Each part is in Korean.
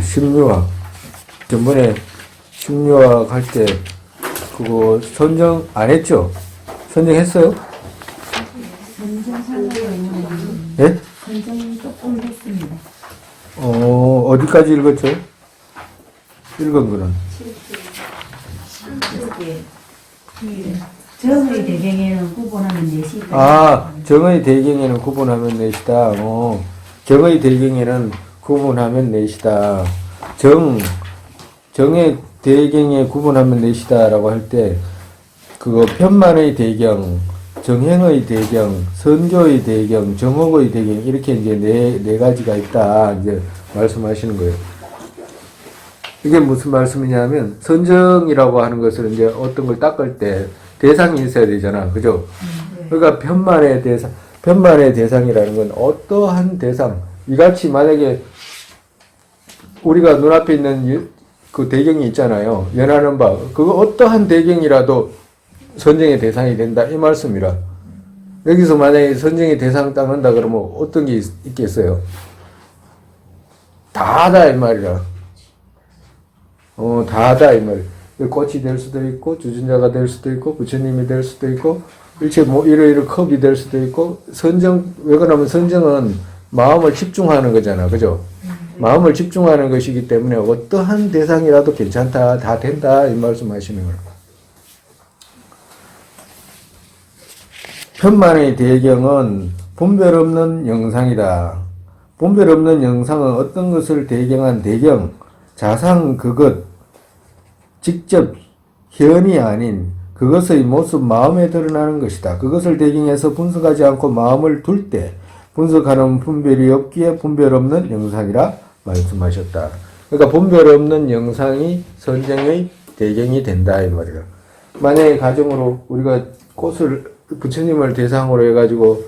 심리학. 전번에 심리학 할 때 그거 선정 안 했죠? 선정했어요? 예? 선정이 조금 했습니다. 어디까지 읽었죠? 읽은 거는? 정의 대경에는 구분하면 넷이다. 아, 정의 대경에는 구분하면 넷이다. 정의 대경에는 구분하면 넷이다. 정의 대경에 구분하면 넷이다라고 할 때, 그거 편만의 대경, 정행의 대경, 선교의 대경, 정옥의 대경, 이렇게 이제 네 가지가 있다. 이제 말씀하시는 거예요. 이게 무슨 말씀이냐면, 선정이라고 하는 것을 이제 어떤 걸 닦을 때 대상이 있어야 되잖아. 그죠? 그러니까 편만의 대상이라는 건 어떠한 대상, 이같이 만약에 우리가 눈앞에 있는 그 대경이 있잖아요. 연하는 바. 그거 어떠한 대경이라도 선정의 대상이 된다. 이 말씀이라. 여기서 만약에 선정의 대상 닦는다 그러면 어떤 게 있겠어요? 다하다 이 말이라. 다하다 이 말. 꽃이 될 수도 있고, 주전자가 될 수도 있고, 부처님이 될 수도 있고, 일체 이러이러 컵이 될 수도 있고, 왜 그러냐면 선정은 마음을 집중하는 거잖아. 그죠? 마음을 집중하는 것이기 때문에 어떠한 대상이라도 괜찮다, 다 된다, 이 말씀 하시는 거예요. 편만의 대경은 분별 없는 영상이다. 분별 없는 영상은 어떤 것을 대경한 대경, 자상 그것, 직접 현이 아닌 그것의 모습 마음에 드러나는 것이다. 그것을 대경해서 분석하지 않고 마음을 둘 때 분석하는 분별이 없기에 분별 없는 영상이라 말씀하셨다. 그러니까 분별 없는 영상이 선정의 대경이 된다 이 말이야. 만약에 가정으로 우리가 꽃을 부처님을 대상으로 해가지고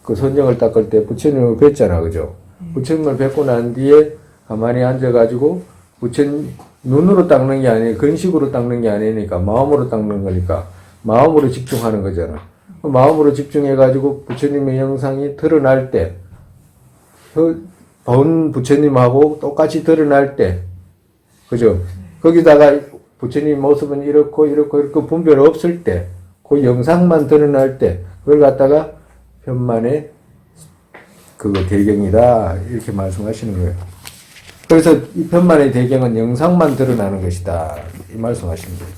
그 선정을 닦을 때 부처님을 뵀잖아, 그죠? 부처님을 뵙고 난 뒤에 가만히 앉아가지고 부처님 눈으로 닦는 게 아니에요. 근식으로 닦는 게 아니니까 마음으로 닦는 거니까 마음으로 집중하는 거잖아. 마음으로 집중해가지고 부처님의 영상이 드러날 때, 본 부처님하고 똑같이 드러날 때, 그죠? 거기다가 부처님 모습은 이렇고 분별 없을 때, 그 영상만 드러날 때, 그걸 갖다가 편만의 그거 대경이다. 이렇게 말씀하시는 거예요. 그래서 이 편만의 대경은 영상만 드러나는 것이다. 이 말씀하시는 거예요.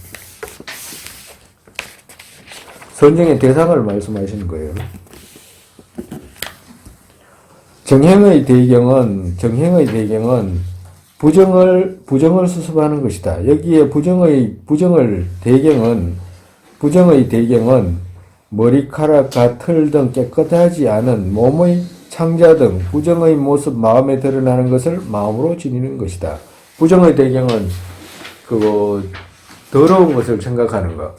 선정의 대상을 말씀하시는 거예요. 정행의 대경은 부정을 수습하는 것이다. 여기에 부정의 대경은 머리카락과 털 등 깨끗하지 않은 몸의 창자 등 부정의 모습 마음에 드러나는 것을 마음으로 지니는 것이다. 부정의 대경은 그거 더러운 것을 생각하는 거.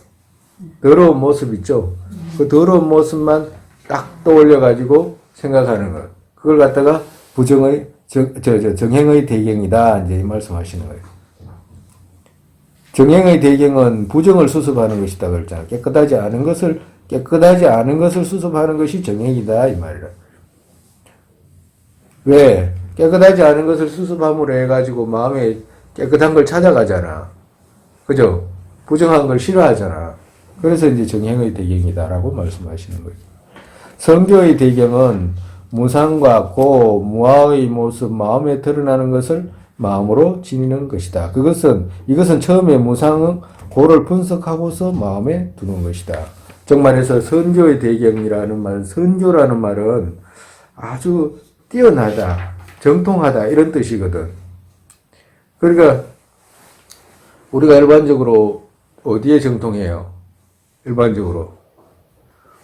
더러운 모습 있죠? 그 더러운 모습만 딱 떠올려가지고 생각하는 것. 그걸 갖다가 정행의 대경이다. 이제 이 말씀하시는 거예요. 정행의 대경은 부정을 수습하는 것이다. 그랬잖아. 깨끗하지 않은 것을 수습하는 것이 정행이다. 이 말이라. 왜? 깨끗하지 않은 것을 수습함으로 해가지고 마음에 깨끗한 걸 찾아가잖아. 그죠? 부정한 걸 싫어하잖아. 그래서 이제 정행의 대경이다라고 말씀하시는 거예요. 성교의 대경은 무상과 고, 무아의 모습 마음에 드러나는 것을 마음으로 지니는 것이다. 이것은 처음에 무상, 고를 분석하고서 마음에 두는 것이다. 정말해서 선교의 대경이라는 말, 선교라는 말은 아주 뛰어나다, 정통하다, 이런 뜻이거든. 그러니까, 우리가 일반적으로 어디에 정통해요? 일반적으로.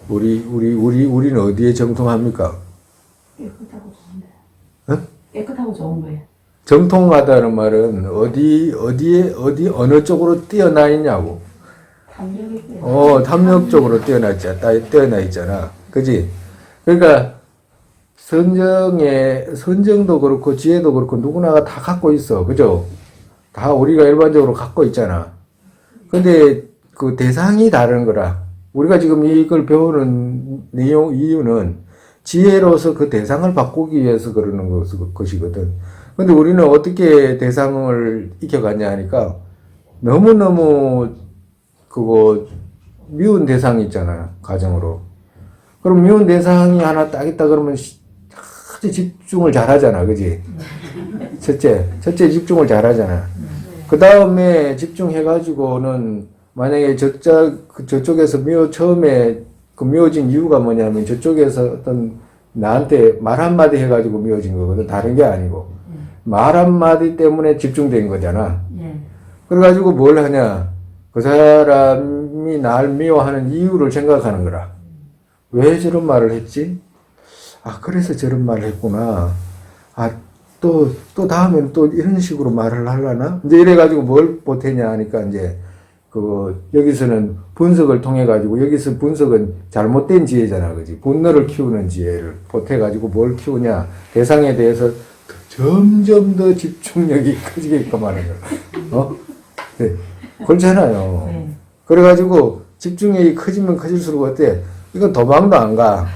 우리는 어디에 정통합니까? 깨끗하고 좋은데. 어? 깨끗하고 좋은 거예요. 정통하다는 말은 어느 쪽으로 뛰어나 있냐고. 탐욕이 탐욕적으로 뛰어나 있잖아. 그지? 그러니까, 선정도 그렇고, 지혜도 그렇고, 누구나가 다 갖고 있어. 그죠? 다 우리가 일반적으로 갖고 있잖아. 근데, 그 대상이 다른 거라. 우리가 지금 이걸 배우는 이유는 지혜로서 그 대상을 바꾸기 위해서 그러는 것이거든. 근데 우리는 어떻게 대상을 익혀갔냐 하니까 너무너무 그거 미운 대상이 있잖아요. 가정으로. 그럼 미운 대상이 하나 딱 있다 그러면 아주 집중을 잘 하잖아. 그지? 첫째 집중을 잘 하잖아. 그 다음에 집중해가지고는 만약에 저쪽에서 처음에 그 미워진 이유가 뭐냐면 저쪽에서 어떤 나한테 말 한마디 해가지고 미워진 거거든. 다른 게 아니고. 말 한마디 때문에 집중된 거잖아. 예. 그래가지고 뭘 하냐. 그 사람이 날 미워하는 이유를 생각하는 거라. 왜 저런 말을 했지? 아, 그래서 저런 말을 했구나. 아, 또 다음엔 또 이런 식으로 말을 하려나? 이제 이래가지고 뭘 보태냐 하니까 이제 여기서는 분석을 통해가지고, 여기서 분석은 잘못된 지혜잖아, 그지? 분노를 키우는 지혜를 보태가지고 뭘 키우냐? 대상에 대해서 점점 더 집중력이 커지게끔 하는 거야. 네. 그렇잖아요. 네. 그래가지고 집중력이 커지면 커질수록 어때? 이건 도망도 안 가.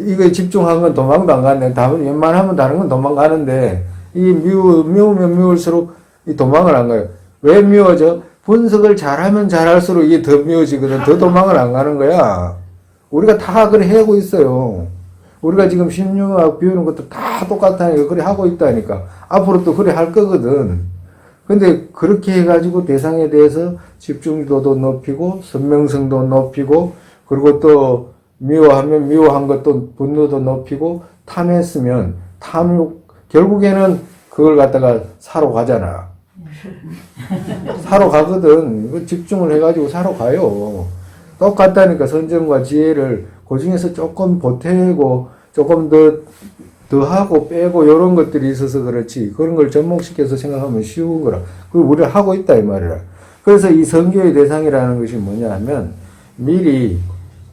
이거 집중한 건 도망도 안 가는데, 웬만하면 다른 건 도망가는데, 미우면 미울수록 이 도망을 안 가요. 왜 미워져? 분석을 잘하면 잘할수록 이게 더 미워지거든. 더 도망을 안 가는 거야. 우리가 다 그래 하고 있어요. 우리가 지금 심리학 배우는 것도 다 똑같다니까. 그래 하고 있다니까. 앞으로 또 그래 할 거거든. 근데 그렇게 해가지고 대상에 대해서 집중도도 높이고, 선명성도 높이고, 그리고 또 미워하면 미워한 것도 분노도 높이고, 탐했으면 결국에는 그걸 갖다가 사러 가잖아. 사러 가거든. 집중을 해가지고 사러 가요. 똑같다니까. 선정과 지혜를 그 중에서 조금 보태고 조금 더 하고 빼고 이런 것들이 있어서 그렇지. 그런 걸 접목시켜서 생각하면 쉬운 거라. 그걸 우리가 하고 있다 이 말이라. 그래서 이 선교의 대상이라는 것이 뭐냐 하면 미리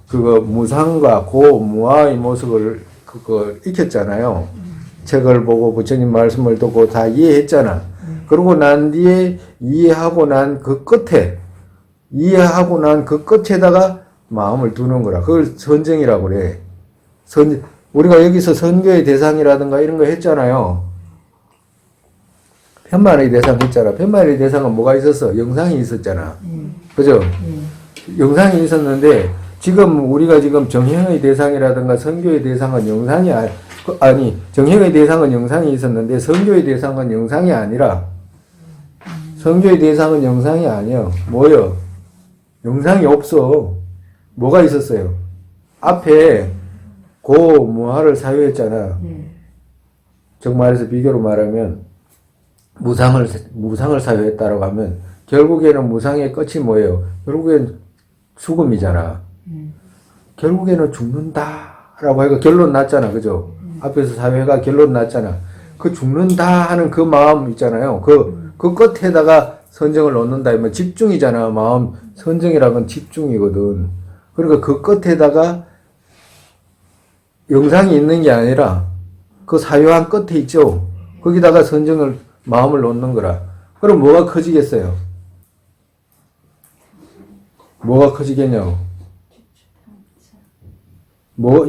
그거 무상과 무아의 모습을 익혔잖아요. 책을 보고 부처님 말씀을 듣고 다 이해했잖아. 그러고 난 뒤에 이해하고 난 그 끝에다가 마음을 두는 거라. 그걸 선정이라고 그래. 우리가 여기서 선교의 대상이라든가 이런 거 했잖아요. 편만의 대상 했잖아. 편만의 대상은 뭐가 있었어? 영상이 있었잖아. 그죠? 영상이 있었는데, 지금 우리가 지금 정형의 대상이라든가 선교의 대상은 영상이 정형의 대상은 영상이 있었는데, 선교의 대상은 영상이 아니라, 선교의 대상은 영상이 아니야. 뭐요? 영상이 없어. 뭐가 있었어요? 앞에 무아를 사유했잖아. 정말에서 비교로 말하면 무상을 사유했다라고 하면 결국에는 무상의 끝이 뭐예요? 결국엔 죽음이잖아. 결국에는 죽는다라고 해가 결론 났잖아. 그죠? 앞에서 사유가 결론 났잖아. 그 죽는다 하는 그 마음 있잖아요. 그 끝에다가 선정을 넣는다. 뭐 집중이잖아. 마음 선정이라는 건 집중이거든. 그러니까 그 끝에다가 영상이 있는 게 아니라 그 사유한 끝에 있죠. 거기다가 마음을 놓는 거라. 그럼 뭐가 커지겠어요? 뭐가 커지겠냐고.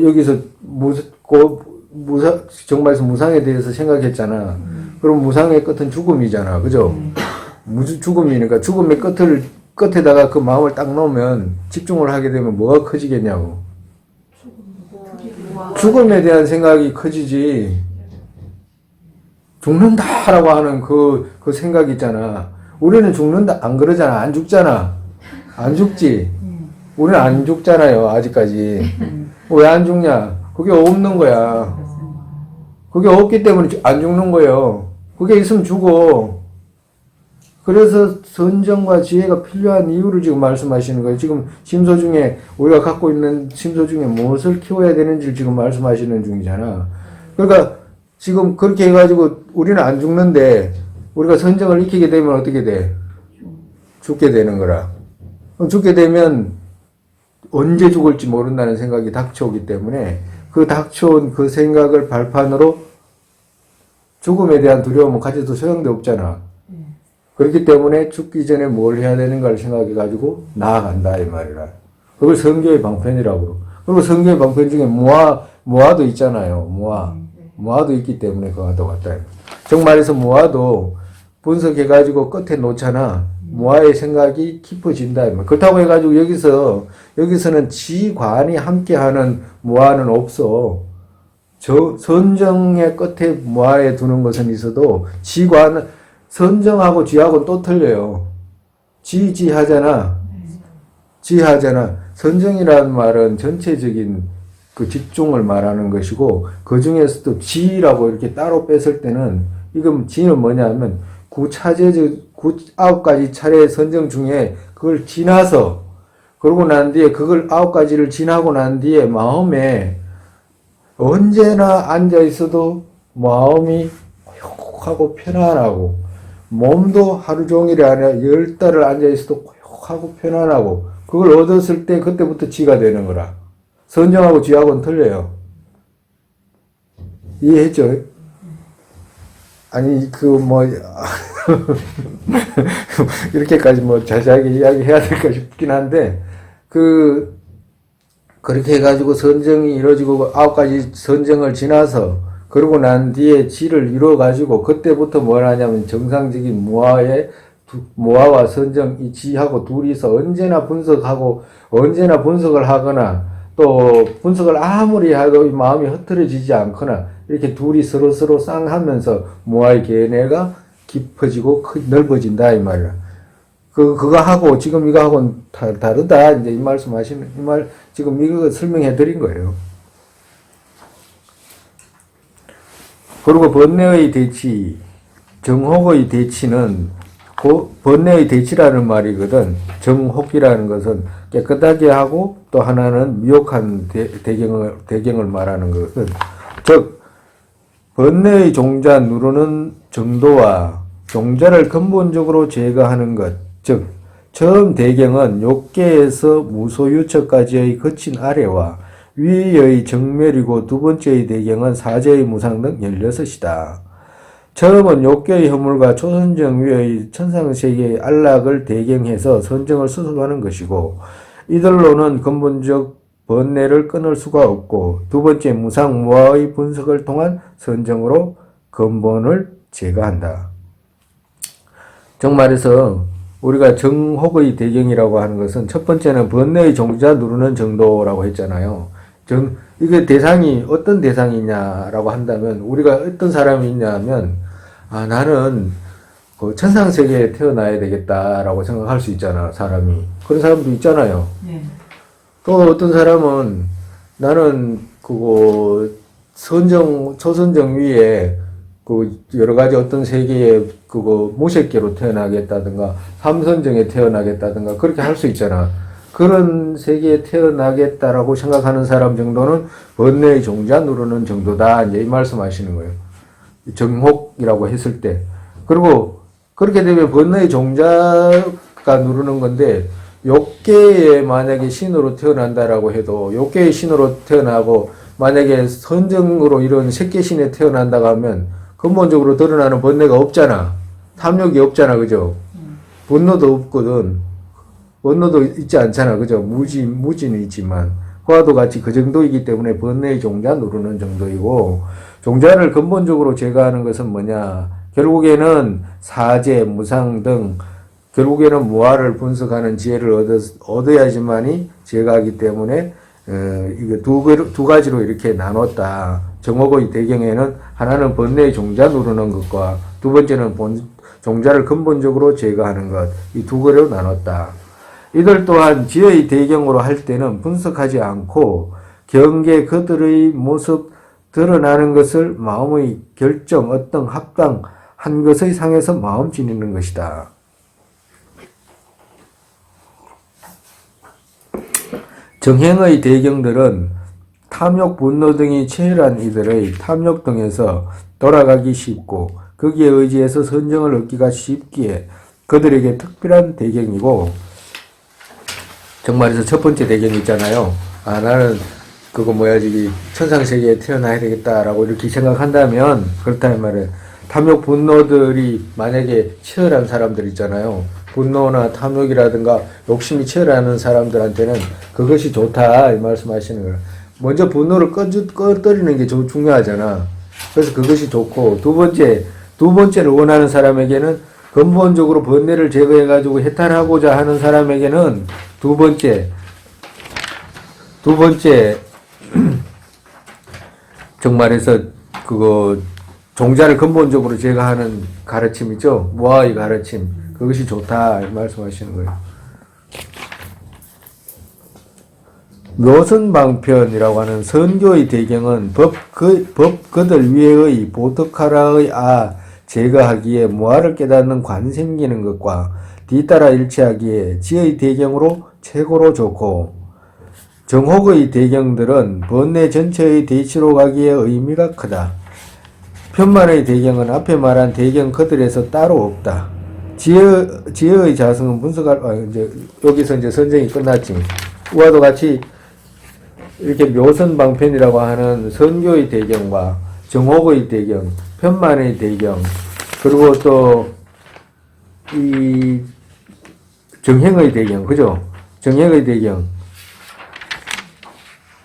여기서 정말에서 무상에 대해서 생각했잖아. 그럼 무상의 끝은 죽음이잖아. 그죠? 죽음이니까 죽음의 끝에다가 그 마음을 딱 놓으면 집중을 하게 되면 뭐가 커지겠냐고. 죽음에 대한 생각이 커지지. 죽는다라고 하는 그 생각 있잖아. 우리는 죽는다, 안 그러잖아. 안 죽잖아. 안 죽지. 우리는 안 죽잖아요. 아직까지. 왜 안 죽냐? 그게 없는 거야. 그게 없기 때문에 안 죽는 거예요. 그게 있으면 죽어. 그래서 선정과 지혜가 필요한 이유를 지금 말씀하시는 거예요. 지금 심소 중에 우리가 갖고 있는 심소 중에 무엇을 키워야 되는지를 지금 말씀하시는 중이잖아. 그러니까 지금 그렇게 해가지고 우리는 안 죽는데 우리가 선정을 익히게 되면 어떻게 돼? 죽게 되는 거라. 죽게 되면 언제 죽을지 모른다는 생각이 닥쳐오기 때문에 그 닥쳐온 그 생각을 발판으로 죽음에 대한 두려움은 가져도 소용도 없잖아. 그렇기 때문에 죽기 전에 뭘 해야 되는가를 생각해가지고 나아간다 이 말이라. 그걸 선교의 방편이라고. 그리고 선교의 방편 중에 무아도 있잖아요. 무아. 무아도 있기 때문에 그거도 왔다. 정말해서 무아도 분석해가지고 끝에 놓잖아. 무아의 생각이 깊어진다. 그렇다고 해가지고 여기서는 지관이 함께하는 무아는 없어. 저 선정의 끝에 무아에 두는 것은 있어도 지관, 선정하고 지하고는 또 틀려요. 지하잖아. 지하잖아. 선정이라는 말은 전체적인 그 직종을 말하는 것이고, 그 중에서도 지라고 이렇게 따로 뺐을 때는, 이건 지는 뭐냐면, 9가지 차례의 선정 중에 그걸 지나서, 그러고 난 뒤에 그걸 9가지를 지나고 난 뒤에 마음에 언제나 앉아 있어도 마음이 고요하고 편안하고, 몸도 하루 종일이 아니라 10달을 앉아 있어도 고요하고 편안하고, 그걸 얻었을 때 그때부터 지가 되는 거라. 선정하고 지하고는 틀려요. 이해했죠? 아니, 이렇게까지 자세하게 이야기해야 될까 싶긴 한데, 그렇게 해가지고 선정이 이루어지고 9가지 선정을 지나서, 그러고 난 뒤에 지를 이루어가지고, 그때부터 뭘 하냐면 정상적인 무아와 선정, 이 지하고 둘이서 언제나 분석을 하거나, 또 분석을 아무리 해도 이 마음이 흐트러지지 않거나, 이렇게 둘이 서로 쌍하면서 무아의 견해가 깊어지고 넓어진다 이 말이야. 그거 하고 지금 이거 하고는 다르다 이제 이 말씀하시는 이 말 지금 이거 설명해 드린 거예요. 그리고 번뇌의 대치, 정혹의 대치는 번뇌의 대치라는 말이거든. 정혹이라는 것은 깨끗하게 하고 또 하나는 미혹한 대경을 말하는 것은, 즉 번뇌의 종자 누르는 정도와 종자를 근본적으로 제거하는 것, 즉 처음 대경은 욕계에서 무소유처까지의 거친 아래와 위의 정멸이고 두 번째의 대경은 사제의 무상 등 16이다. 처음은 욕계의 허물과 초선정 위의 천상세계의 안락을 대경해서 선정을 수습하는 것이고, 이들로는 근본적 번뇌를 끊을 수가 없고, 두 번째 무상무아의 분석을 통한 선정으로 근본을 제거한다. 정말해서 우리가 정혹의 대경이라고 하는 것은 첫 번째는 번뇌의 종자 누르는 정도라고 했잖아요. 이게 대상이 어떤 대상이냐라고 한다면, 우리가 어떤 사람이 있냐면, 나는 그 천상세계에 태어나야 되겠다라고 생각할 수 있잖아, 사람이. 그런 사람도 있잖아요. 네. 또 어떤 사람은 나는 초선정 위에 여러 가지 어떤 세계에 무색계로 태어나겠다든가 삼선정에 태어나겠다든가 그렇게 할 수 있잖아. 그런 세계에 태어나겠다라고 생각하는 사람 정도는 번뇌의 종자 누르는 정도다. 이제 이 말씀하시는 거예요. 정혹이라고 했을 때. 그리고 그렇게 되면 번뇌의 종자가 누르는 건데, 욕계에 만약에 신으로 태어난다라고 해도, 욕계의 신으로 태어나고 만약에 선정으로 이런 색계신에 태어난다고 하면 근본적으로 드러나는 번뇌가 없잖아. 탐욕이 없잖아. 그죠? 분노도 없거든. 번뇌도 있지 않잖아. 그죠? 무지는 있지만 화도 같이 그 정도이기 때문에 번뇌의 종자 누르는 정도이고, 종자를 근본적으로 제거하는 것은 뭐냐? 결국에는 사제, 무상 등 결국에는 무아를 분석하는 지혜를 얻어야지만이 제거하기 때문에 이거 두 가지로 이렇게 나눴다. 정혹의 대경에는 하나는 번뇌의 종자 누르는 것과 두 번째는 종자를 근본적으로 제거하는 것, 이 두 개로 나눴다. 이들 또한 지혜의 대경으로 할 때는 분석하지 않고 경계 그들의 모습 드러나는 것을 마음의 결정, 어떤 합당한 것의 상에서 마음 지니는 것이다. 정행의 대경들은 탐욕, 분노 등이 체혈한 이들의 탐욕 등에서 돌아가기 쉽고 거기에 의지해서 선정을 얻기가 쉽기에 그들에게 특별한 대경이고, 정말에서 첫 번째 대경이 있잖아요. 나는 저기 천상세계에 태어나야 되겠다라고 이렇게 생각한다면, 그렇다는 말은 탐욕, 분노들이 만약에 치열한 사람들 있잖아요. 분노나 탐욕이라든가 욕심이 치열하는 사람들한테는 그것이 좋다 이 말씀하시는 거예요. 먼저 분노를 꺼뜨리는 게 중요하잖아. 그래서 그것이 좋고, 두 번째를 원하는 사람에게는 근본적으로 번뇌를 제거해가지고 해탈하고자 하는 사람에게는 두 번째, 정말해서 그거 종자를 근본적으로 제거하는 가르침이죠. 무아의 가르침. 그것이 좋다 말씀하시는 거예요. 묘선방편이라고 하는 선교의 대경은 그들 위에의 보특하라의 제거하기에 무아를 깨닫는 관 생기는 것과 뒤따라 일치하기에 지의 대경으로 최고로 좋고, 정혹의 대경들은 번뇌 전체의 대치로 가기에 의미가 크다. 편만의 대경은 앞에 말한 대경 그들에서 따로 없다. 지혜의 자성은 분석할, 이제, 여기서 이제 선정이 끝났지. 우와도 같이 이렇게 묘선방편이라고 하는 선교의 대경과 정혹의 대경, 편만의 대경, 그리고 또, 이, 정행의 대경, 그죠? 정행의 대경.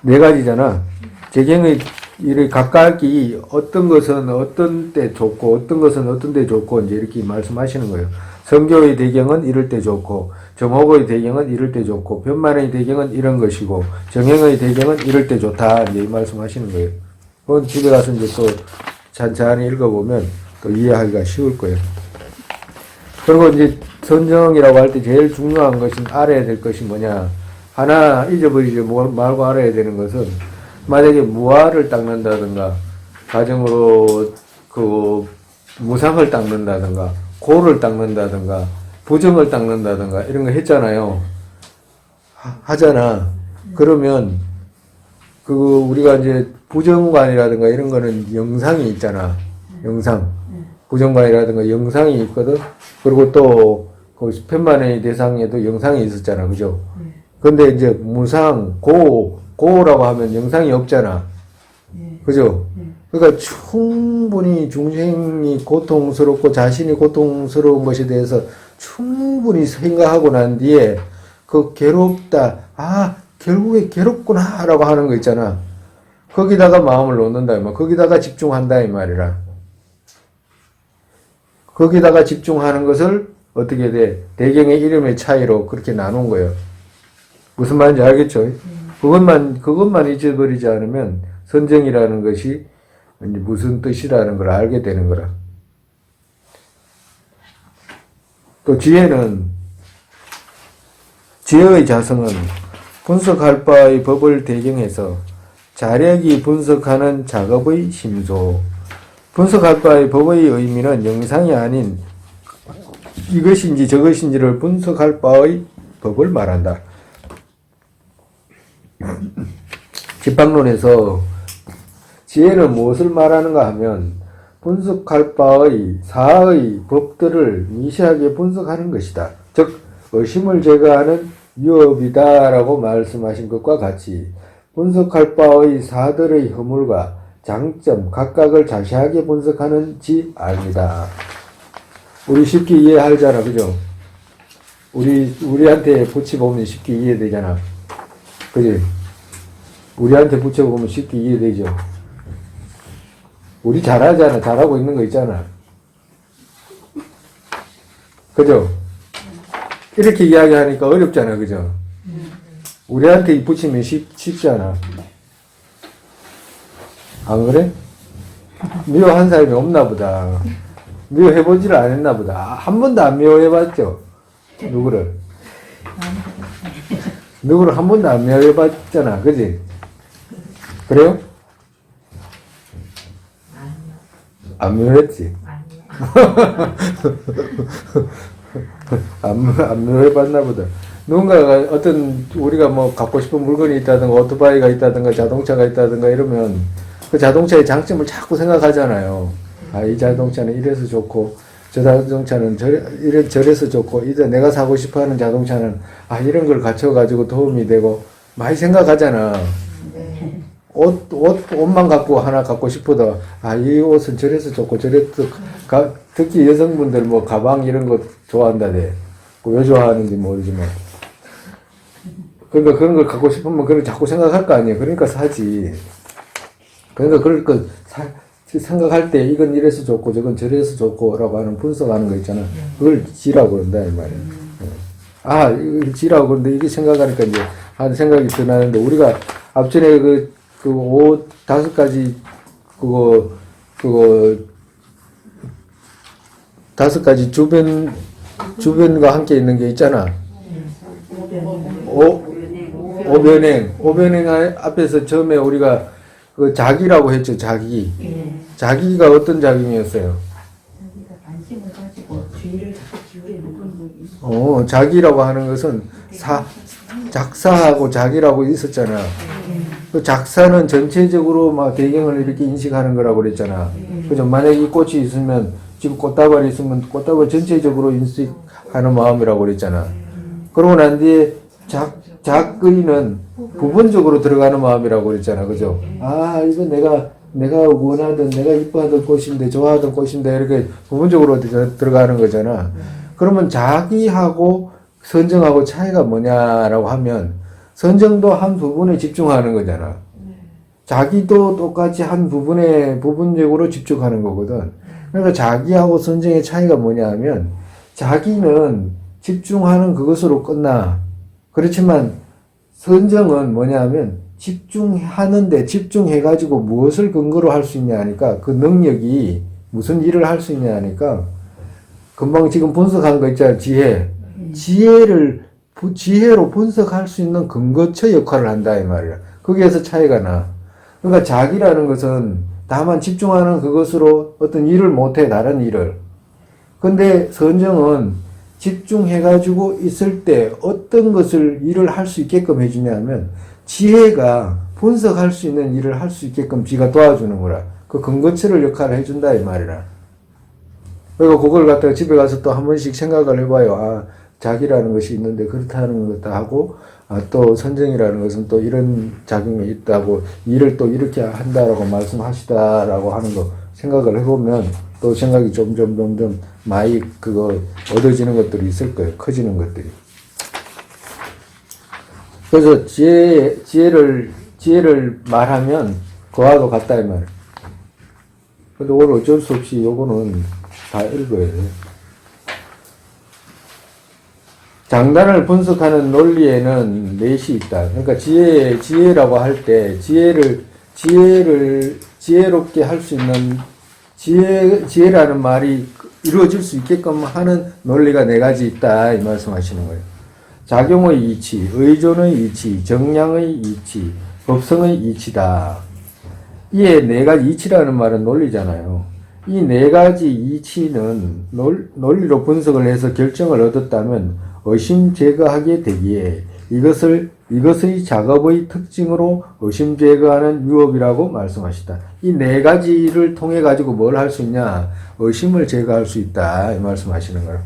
네 가지잖아. 재경의 이를 각각이 어떤 것은 어떤 때 좋고 어떤 것은 어떤 때 좋고 이제 이렇게 말씀하시는 거예요. 성교의 대경은 이럴 때 좋고 정혹의 대경은 이럴 때 좋고 편만의 대경은 이런 것이고 정행의 대경은 이럴 때 좋다 이제 이 말씀하시는 거예요. 그건 집에 가서 이제 또 찬찬히 읽어보면 또 이해하기가 쉬울 거예요. 그리고 이제 선정이라고 할 때 제일 중요한 것은 알아야 될 것이 뭐냐. 하나 잊어버리지 말고 알아야 되는 것은 만약에 무아를 닦는다든가 가정으로 그 무상을 닦는다든가 고를 닦는다든가 부정을 닦는다든가 이런 거 했잖아요. 하잖아. 그러면 그 우리가 이제 부정관이라든가 이런 거는 영상이 있잖아. 영상. 부정관이라든가 영상이 있거든. 그리고 또 그 편만의 대상에도 영상이 있었잖아. 그죠? 근데 이제 무상, 고라고 하면 영상이 없잖아. 그죠? 그러니까 충분히 중생이 고통스럽고 자신이 고통스러운 것에 대해서 충분히 생각하고 난 뒤에 그 괴롭다, 결국에 괴롭구나 라고 하는 거 있잖아. 거기다가 마음을 놓는다, 거기다가 집중한다 이 말이라. 거기다가 집중하는 것을 어떻게 돼? 대경의 이름의 차이로 그렇게 나눈 거예요. 무슨 말인지 알겠죠? 그것만 잊어버리지 않으면 선정이라는 것이 무슨 뜻이라는 걸 알게 되는 거라. 또 지혜의 자성은 분석할 바의 법을 대경해서 자력이 분석하는 작업의 심소. 분석할 바의 법의 의미는 영상이 아닌 이것인지 저것인지를 분석할 바의 법을 말한다. 집합론에서 지혜는 무엇을 말하는가 하면 분석할 바의 사의 법들을 미시하게 분석하는 것이다. 즉 의심을 제거하는 유업이다라고 말씀하신 것과 같이 분석할 바의 사들의 허물과 장점 각각을 자세하게 분석하는지 압니다. 우리 쉽게 이해하잖아, 그죠? 우리한테 붙여보면 쉽게 이해되잖아. 그지? 우리한테 붙여보면 쉽게 이해되죠. 우리 잘하잖아. 잘하고 있는 거 있잖아. 그죠? 이렇게 이야기하니까 어렵잖아. 그죠? 우리한테 붙이면 쉽잖아. 안 그래? 미워한 사람이 없나 보다. 미워해보지를 안 했나 보다. 한 번도 안 미워해봤죠? 누구를? 누구를 한 번도 안 미워해봤잖아. 그지? 그래요? 안 미워했지? 안 미워해봤나 보다. 누군가가 우리가 뭐 갖고 싶은 물건이 있다든가 오토바이가 있다든가 자동차가 있다든가 이러면 그 자동차의 장점을 자꾸 생각하잖아요. 이 자동차는 이래서 좋고 저 자동차는 저래서 좋고 이제 내가 사고 싶어하는 자동차는 이런 걸 갖춰가지고 도움이 되고 많이 생각하잖아. 옷만 하나 갖고 싶어도 이 옷은 저래서 좋고 저래서 특히 여성분들 뭐 가방 이런 거 좋아한다대. 왜 좋아하는지 모르지만 그러니까 그런 걸 갖고 싶으면 그걸 자꾸 생각할 거 아니에요. 그러니까 사지. 그러니까 그럴 거 생각할 때 이건 이래서 좋고 저건 저래서 좋고라고 하는 분석하는 거 있잖아. 그걸 지라고 그런다 이 말이야. 아, 이거 지라고 그러는데 이게 생각하니까 이제 한 생각이 드나는데 우리가 앞전에 옷 5가지 그거 5가지 주변과 함께 있는 게 있잖아. 오변행 앞에서 처음에 우리가 그 자기라고 했죠. 자기. 자기가 어떤 자기였어요? 자기가 관심을 가지고 주의를 자꾸 기울이는 거기. 자기라고 하는 것은 작사하고 자기라고 있었잖아. 그 작사는 전체적으로 막 배경을 이렇게 인식하는 거라고 그랬잖아. 그죠? 만약에 이 꽃이 있으면 지금 꽃다발이 있으면 꽃다발 전체적으로 인식하는 마음이라고 그랬잖아. 그러고 난 뒤에 작의는 부분적으로 들어가는 마음이라고 그랬잖아. 그죠? 아, 이거 내가 원하던, 내가 이뻐하던 꽃인데, 좋아하던 꽃인데, 이렇게 부분적으로 들어가는 거잖아. 그러면 자기하고 선정하고 차이가 뭐냐라고 하면, 선정도 한 부분에 집중하는 거잖아. 자기도 똑같이 한 부분에 부분적으로 집중하는 거거든. 그러니까 자기하고 선정의 차이가 뭐냐 하면, 자기는 집중하는 그것으로 끝나. 그렇지만, 선정은 뭐냐 하면, 집중하는데 집중해가지고 무엇을 근거로 할 수 있냐 하니까 그 능력이 무슨 일을 할 수 있냐 하니까 금방 지금 분석한 거 있잖아요. 지혜로 분석할 수 있는 근거처 역할을 한다 이 말이야. 거기에서 차이가 나. 그러니까 자기라는 것은 다만 집중하는 그것으로 어떤 일을 못해 다른 일을. 근데 선정은 집중해가지고 있을 때 어떤 것을 일을 할 수 있게끔 해주냐면 지혜가 분석할 수 있는 일을 할 수 있게끔 지가 도와주는 거라. 그 근거처를 역할을 해준다 이 말이라. 그리고 그걸 갖다가 집에 가서 또 한 번씩 생각을 해봐요. 아, 자기라는 것이 있는데 그렇다는 것도 하고, 아, 또 선정이라는 것은 또 이런 작용이 있다고, 일을 또 이렇게 한다라고 말씀하시다라고 하는 거 생각을 해보면 또 생각이 점점 많이 그거 얻어지는 것들이 있을 거예요. 커지는 것들이. 그래서 지혜를 말하면 그와도 같다 이 말이에요. 근데 오늘 어쩔 수 없이 요거는 다 읽어야 돼. 장단을 분석하는 논리에는 넷이 있다. 그러니까 지혜라고 할 때 지혜롭게 할 수 있는 지혜라는 말이 이루어질 수 있게끔 하는 논리가 4가지 있다 이 말씀하시는 거예요. 작용의 이치, 의존의 이치, 정량의 이치, 법성의 이치다. 이에 4가지 이치라는 말은 논리잖아요. 이 4가지 이치는 논리로 분석을 해서 결정을 얻었다면 의심 제거하게 되기에 이것의 작업의 특징으로 의심 제거하는 유업이라고 말씀하시다. 이 4가지를 통해 가지고 뭘 할 수 있냐? 의심을 제거할 수 있다 이 말씀하시는 거예요.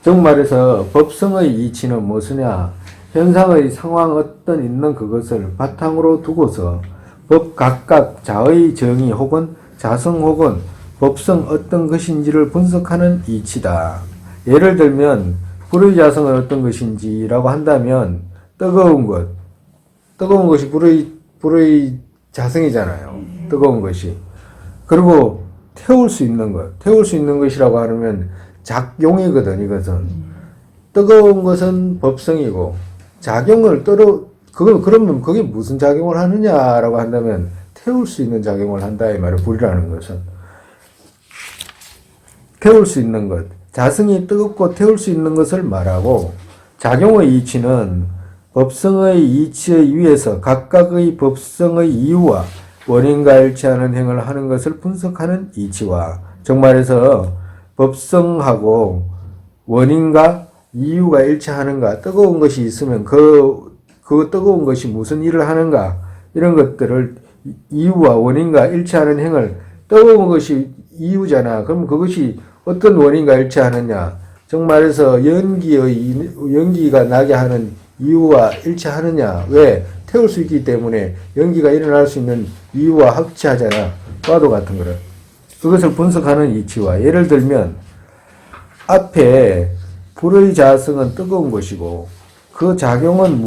즉 말해서 법성의 이치는 무엇이냐? 현상의 상황 어떤 있는 그것을 바탕으로 두고서 법 각각 자의 정의 혹은 자성 혹은 법성 어떤 것인지를 분석하는 이치다. 예를 들면 불의 자성은 어떤 것인지라고 한다면 뜨거운 것이 불의 자성이잖아요. 뜨거운 것이. 그리고 태울 수 있는 것이라고 하면 작용이거든, 이것은. 뜨거운 것은 법성이고, 그러면 그게 무슨 작용을 하느냐라고 한다면, 태울 수 있는 작용을 한다, 이 말이에요, 불이라는 것은. 태울 수 있는 것. 자성이 뜨겁고 태울 수 있는 것을 말하고, 작용의 이치는 법성의 이치의 위에서 각각의 법성의 이유와 원인과 일치하는 행을 하는 것을 분석하는 이치와, 정말해서 법성하고 원인과 이유가 일치하는가, 뜨거운 것이 있으면 그 뜨거운 것이 무슨 일을 하는가, 이런 것들을 이유와 원인과 일치하는 행을, 뜨거운 것이 이유잖아. 그럼 그것이 어떤 원인과 일치하느냐, 정말해서 연기가 나게 하는 이유와 일치하느냐. 왜? 태울 수 있기 때문에 연기가 일어날 수 있는 이유와 합치하잖아. 과도 같은 거를. 그것을 분석하는 이치와, 예를 들면 앞에 불의 자성은 뜨거운 것이고 그 작용은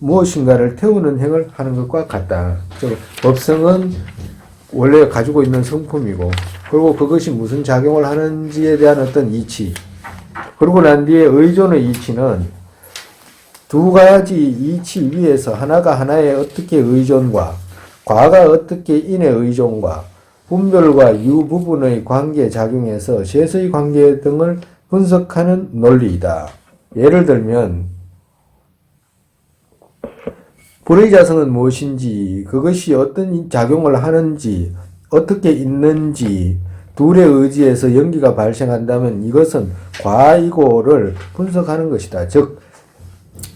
무엇인가를 태우는 행을 하는 것과 같다. 즉 법성은 원래 가지고 있는 성품이고, 그리고 그것이 무슨 작용을 하는지에 대한 어떤 이치, 그러고 난 뒤에 의존의 이치는 두 가지 이치 위에서 하나가 하나의 어떻게 의존과 과가 어떻게 인의 의존과 분별과 유 부분의 관계 작용에서 셋의 관계 등을 분석하는 논리이다. 예를 들면 불의 자성은 무엇인지, 그것이 어떤 작용을 하는지, 어떻게 있는지 둘의 의지에서 연기가 발생한다면 이것은 과이고를 분석하는 것이다. 즉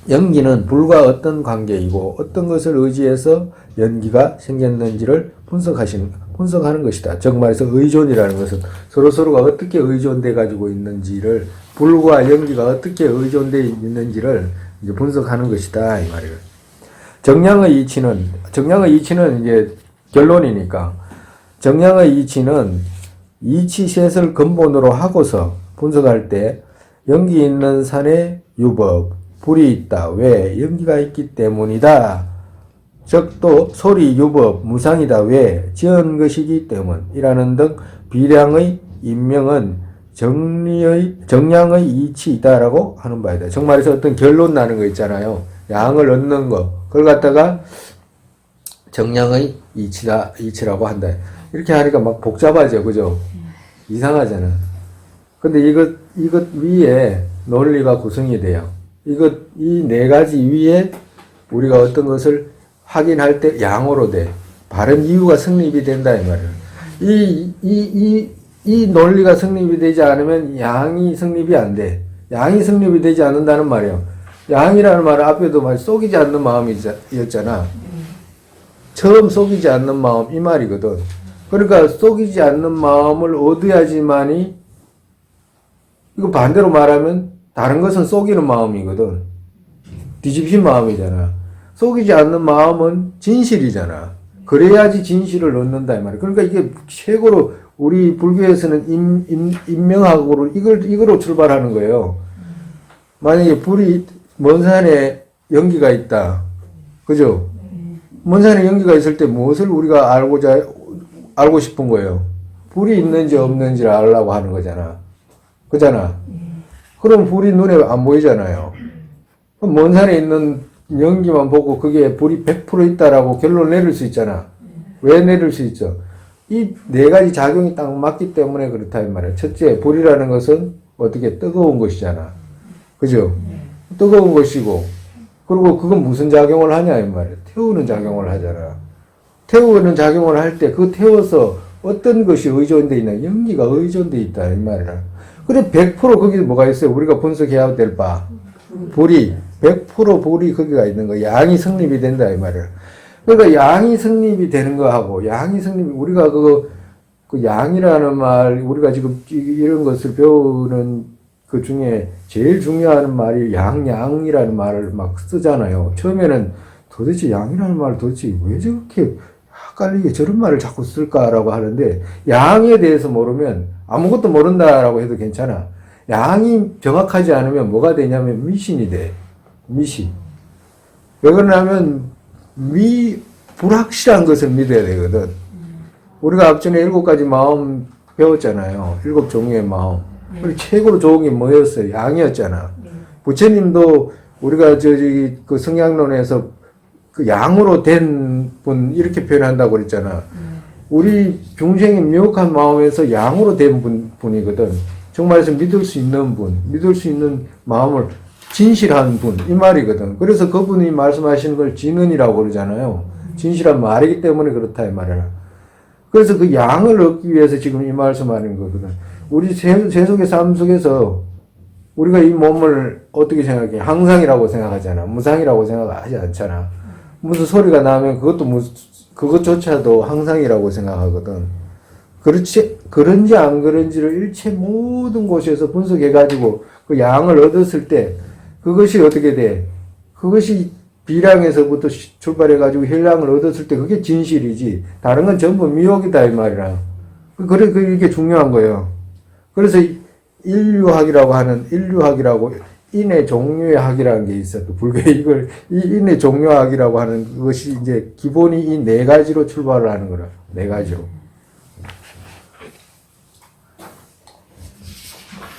연기는 불과 어떤 관계이고 어떤 것을 의지해서 연기가 생겼는지를 분석하는 것이다. 즉 말해서 의존이라는 것은 서로서로가 어떻게 의존돼 가지고 있는지를, 불과 연기가 어떻게 의존돼 있는지를 이제 분석하는 것이다 이 말이에요. 정량의 이치는 이제 결론이니까, 정량의 이치는 이치셋을 근본으로 하고서 분석할 때 연기 있는 산에 유법, 불이 있다. 왜? 연기가 있기 때문이다. 즉 또 소리 유법, 무상이다. 왜? 지은 것이기 때문이라는 등 비량의 인명은 정량의 이치이다라고 하는 바이다. 즉 말해서 어떤 결론 나는 거 있잖아요. 양을 얻는 거. 그걸 갖다가 정량의 이치라고 한다. 이렇게 하니까 막 복잡하죠. 그죠? 이상하잖아. 근데 이것 위에 논리가 구성이 돼요. 이 네 가지 위에 우리가 어떤 것을 확인할 때 양으로 돼. 바른 이유가 성립이 된다, 이 말이에요. 이 논리가 성립이 되지 않으면 양이 성립이 안 돼. 양이 성립이 되지 않는다는 말이에요. 양이라는 말은 앞에도 말 속이지 않는 마음이었잖아. 처음 속이지 않는 마음, 이 말이거든. 그러니까 속이지 않는 마음을 얻어야지만이, 이거 반대로 말하면 다른 것은 속이는 마음이거든. 뒤집힌 마음이잖아. 속이지 않는 마음은 진실이잖아. 그래야지 진실을 얻는다 이 말이야. 그러니까 이게 최고로 우리 불교에서는 인명학으로 이거로 출발하는 거예요. 만약에 불이 먼 산에 연기가 있다. 그죠? 먼 산에 연기가 있을 때 무엇을 우리가 알고 싶은 거예요? 불이 있는지 없는지를 알려고 하는 거잖아. 그잖아. 그럼 불이 눈에 안 보이잖아요. 그럼 먼 산에 있는 연기만 보고 그게 불이 100% 있다라고 결론 내릴 수 있잖아. 왜 내릴 수 있죠? 이 네 가지 작용이 딱 맞기 때문에 그렇다 이 말이야. 첫째, 불이라는 것은 어떻게 뜨거운 것이잖아. 그죠? 뜨거운 것이고, 그리고 그건 무슨 작용을 하냐 이 말이야. 태우는 작용을 하잖아. 태우는 작용을 할 때 그 태워서 어떤 것이 의존돼 있나? 연기가 의존돼 있다 이 말이야. 그래 100% 거기 뭐가 있어요? 우리가 분석해야 될 바. 불이 100% 불이 거기가 있는 거. 양이 성립이 된다 이 말이야. 그러니까 양이 성립이 되는 거하고 우리가 그 양이라는 말, 우리가 지금 이런 것을 배우는 그 중에 제일 중요한 말이 양이라는 말을 막 쓰잖아요. 처음에는 도대체 양이라는 말을 도대체 왜 저렇게 헷갈리게 저런 말을 자꾸 쓸까라고 하는데, 양에 대해서 모르면 아무것도 모른다라고 해도 괜찮아. 양이 정확하지 않으면 뭐가 되냐면 미신이 돼. 미신. 왜 그러냐면 불확실한 것을 믿어야 되거든. 우리가 앞전에 7가지 마음 배웠잖아요. 7종류의 마음. 그리고 최고로 좋은 게 뭐였어요? 양이었잖아. 부처님도 우리가 그 성향론에서 그 양으로 된 분 이렇게 표현한다고 그랬잖아. 우리 중생이 미혹한 마음에서 양으로 된 분이거든. 정말에서 믿을 수 있는 분, 믿을 수 있는 마음을 진실한 분, 이 말이거든. 그래서 그분이 말씀하시는 걸 진언이라고 그러잖아요. 진실한 말이기 때문에 그렇다 이 말이야. 그래서 그 양을 얻기 위해서 지금 이 말씀하는 거거든. 우리 세속의 삶 속에서 우리가 이 몸을 어떻게 생각해? 항상이라고 생각하잖아. 무상이라고 생각하지 않잖아. 무슨 소리가 나면 그것조차도 항상이라고 생각하거든. 그런지 안 그런지를 일체 모든 곳에서 분석해가지고 그 양을 얻었을 때 그것이 어떻게 돼? 그것이 비량에서부터 출발해가지고 혈량을 얻었을 때 그게 진실이지. 다른 건 전부 미혹이다 이 말이라. 그게 중요한 거예요. 그래서 인류학이라고 인의 종류의 학이라는 게 있어. 또 불교에 이걸 이 인의 종류학이라고 하는 것이 이제 기본이 이 네 가지로 출발을 하는 거라. 네 가지로.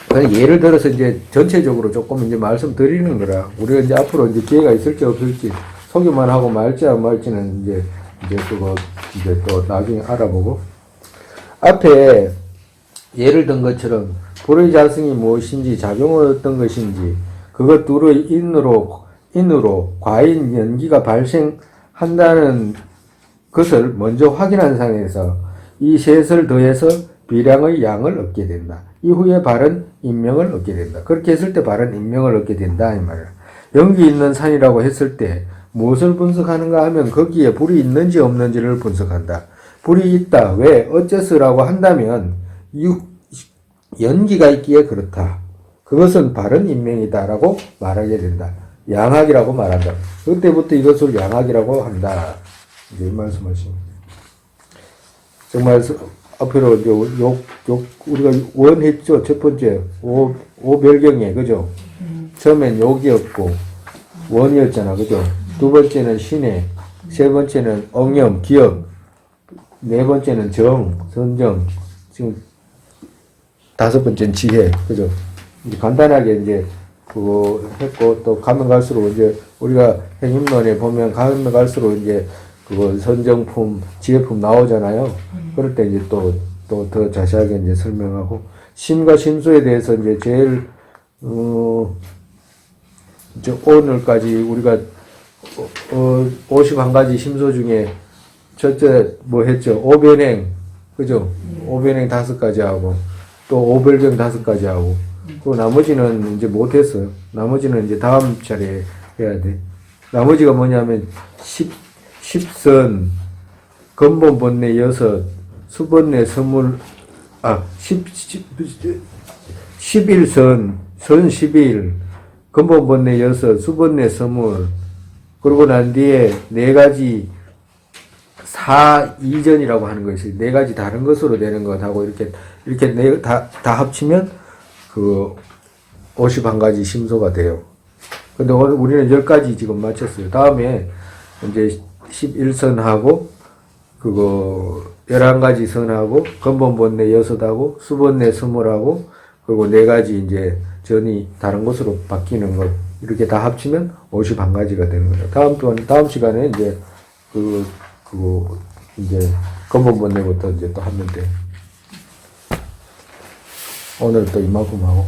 그냥 예를 들어서 이제 전체적으로 조금 이제 말씀드리는 거라. 우리가 이제 앞으로 이제 기회가 있을지 없을지 소개만 하고 말지 안 말지는 이제 그거 이제 또 나중에 알아보고. 앞에 예를 든 것처럼 불의 자성이 무엇인지 작용은 어떤 것인지 그것 둘의 인으로 과인 연기가 발생한다는 것을 먼저 확인한 상황에서 이 셋을 더해서 비량의 양을 얻게 된다. 이후에 바른 인명을 얻게 된다. 그렇게 했을 때 바른 인명을 얻게 된다 이 말이야. 연기 있는 산이라고 했을 때 무엇을 분석하는가 하면 거기에 불이 있는지 없는지를 분석한다. 불이 있다. 왜? 어째서라고 한다면 연기가 있기에 그렇다. 그것은 바른 인명이다라고 말하게 된다. 양학이라고 말한다. 그때부터 이것을 양학이라고 한다. 이제 이 말씀하십니다. 정말 앞으로 이제 우리가 원했죠. 첫 번째 오별경에 그죠? 처음엔 욕이었고 원이었잖아, 그죠? 두 번째는 신의, 세 번째는 엉염, 기억, 네 번째는 선정, 지금 다섯 번째는 지혜, 그죠? 이제 간단하게 이제 그거 했고 또 가면 갈수록 이제 우리가 행인론에 보면 가면 갈수록 이제 그거 선정품, 지혜품 나오잖아요. 그럴 때 이제 또 더 자세하게 이제 설명하고 심과 심소에 대해서 이제 제일 이제 오늘까지 우리가 51가지 심소 중에 첫째 뭐 했죠? 오변행, 그죠? 오변행 5가지 하고 또 오별경 5가지 하고 또 나머지는 이제 못했어요. 나머지는 이제 다음 차례에 해야 돼. 나머지가 뭐냐면 10선, 근본 본내 6, 수본내 20, 11선, 선 11, 근본 본내 6, 수본내 20, 그러고 난 뒤에 4가지 사이전이라고 하는 거 있어요. 4가지 다른 것으로 되는 것하고 이렇게 다 합치면 그 51가지 심소가 돼요. 근데 오늘 우리는 10가지 지금 맞췄어요. 다음에 이제 11선하고 그거 11가지 선하고 근본 본내 6하고 수본내 20하고 그리고 4가지 이제 전이 다른 것으로 바뀌는 것 이렇게 다 합치면 51가지가 되는 거죠. 다음 시간에 이제 그거 이제 근본 본내부터 이제 또 하면 돼. 오늘 또 이만큼 하고.